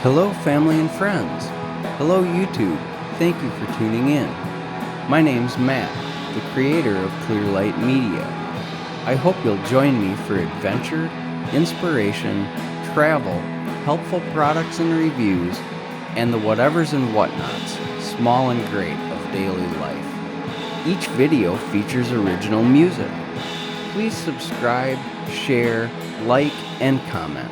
Hello, family and friends. Hello, YouTube. Thank you for tuning in. My name's Matt, the creator of Clearlight Media. I hope you'll join me for adventure, inspiration, travel, helpful products and reviews, and the whatevers and whatnots, small and great, of daily life. Each video features original music. Please subscribe, share, like, and comment.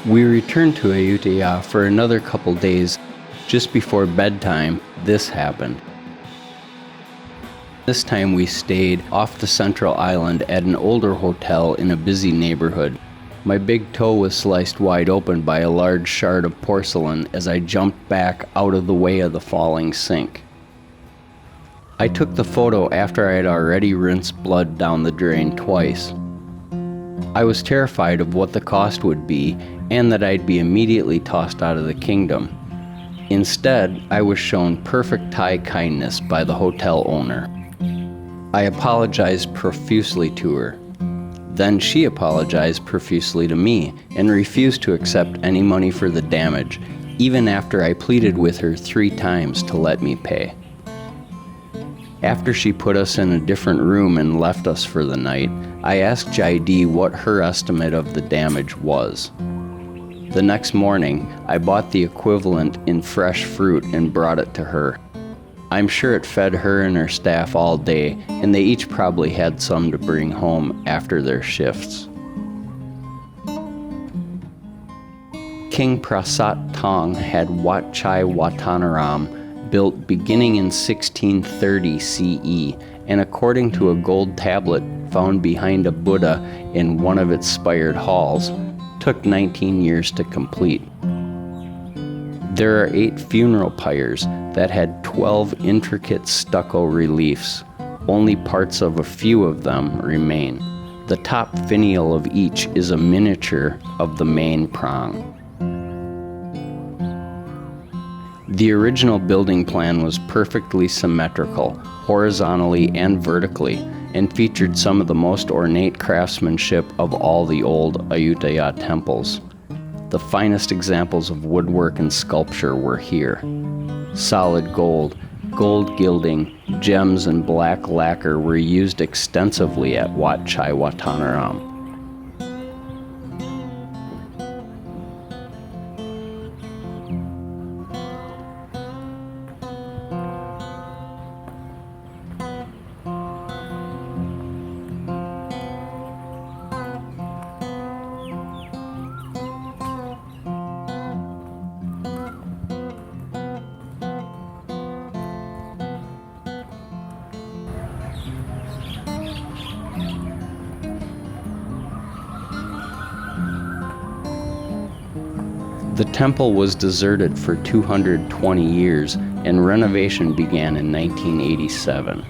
We returned to Ayutthaya for another couple days. Just before bedtime, this happened. This time we stayed off the central island at an older hotel in a busy neighborhood. My big toe was sliced wide open by a large shard of porcelain as I jumped back out of the way of the falling sink. I took the photo after I had already rinsed blood down the drain twice. I was terrified of what the cost would be and that I'd be immediately tossed out of the kingdom. Instead, I was shown perfect Thai kindness by the hotel owner. I apologized profusely to her. Then she apologized profusely to me and refused to accept any money for the damage, even after I pleaded with her 3 times to let me pay. After she put us in a different room and left us for the night, I asked Jaidi what her estimate of the damage was. The next morning, I bought the equivalent in fresh fruit and brought it to her. I'm sure it fed her and her staff all day, and they each probably had some to bring home after their shifts. King Prasat Thong had Wat Chai Wattanaram built beginning in 1630 CE, and according to a gold tablet found behind a Buddha in one of its spired halls, took 19 years to complete. There are 8 funeral pyres that had 12 intricate stucco reliefs. Only parts of a few of them remain. The top finial of each is a miniature of the main prang. The original building plan was perfectly symmetrical, horizontally and vertically, and featured some of the most ornate craftsmanship of all the old Ayutthaya temples. The finest examples of woodwork and sculpture were here. Solid gold, gold gilding, gems, and black lacquer were used extensively at Wat Chai Wattanaram. The temple was deserted for 220 years, and renovation began in 1987.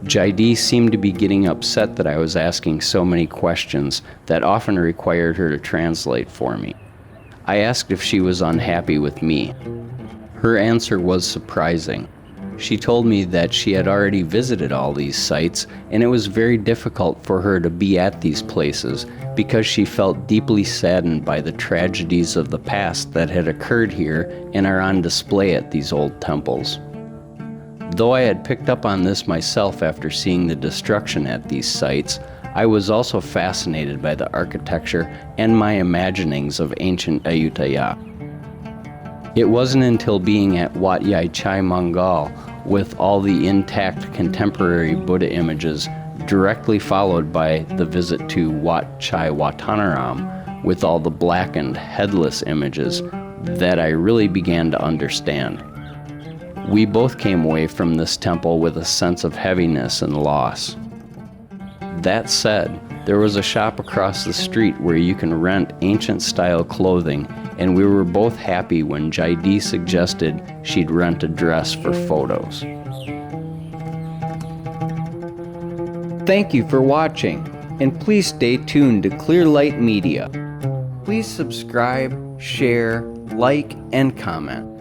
Jaidi seemed to be getting upset that I was asking so many questions that often required her to translate for me. I asked if she was unhappy with me. Her answer was surprising. She told me that she had already visited all these sites, and it was very difficult for her to be at these places because she felt deeply saddened by the tragedies of the past that had occurred here and are on display at these old temples. Though I had picked up on this myself after seeing the destruction at these sites, I was also fascinated by the architecture and my imaginings of ancient Ayutthaya. It wasn't until being at Wat Chai Mangal with all the intact contemporary Buddha images, directly followed by the visit to Wat Chai Wattanaram with all the blackened, headless images, that I really began to understand. We both came away from this temple with a sense of heaviness and loss. That said, there was a shop across the street where you can rent ancient-style clothing, and we were both happy when Jaidi suggested she'd rent a dress for photos. Thank you for watching, and please stay tuned to Clear Light Media. Please subscribe, share, like, and comment.